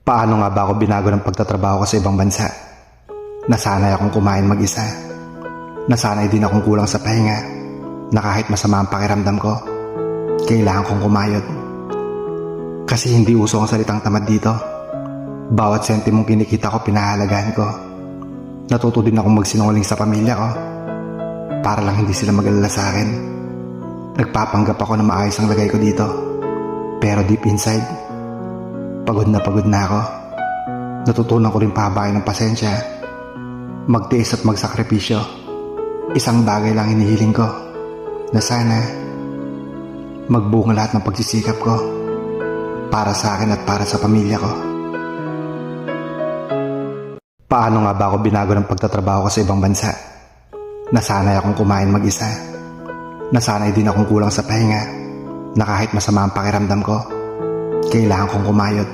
Paano nga ba ako binago ng pagtatrabaho ko sa ibang bansa? Nasanay akong kumain mag-isa. Nasanay din akong kulang sa pahinga, na kahit masama ang pakiramdam ko, kailangan kong kumayod. Kasi hindi uso ang salitang tamad dito. Bawat sentimong kinikita ko pinahalagaan ko. Natuto din akong magsinungaling sa pamilya ko para lang hindi sila mag-alala sa akin. Nagpapanggap ako na maayos ang lagay ko dito, pero deep inside, pagod na ako. Natutunan ko rin pahabain ng pasensya, magtiis at magsakripisyo. Isang bagay lang hinihiling ko, na sana magbunga lahat ng pagsisikap ko para sa akin at para sa pamilya ko. Paano nga ba ako binago ng pagtatrabaho ko sa ibang bansa? Nasanay akong kumain mag-isa. Nasanay din akong kulang sa pahinga, na kahit masama ang pakiramdam ko, kailangan kong kumayod.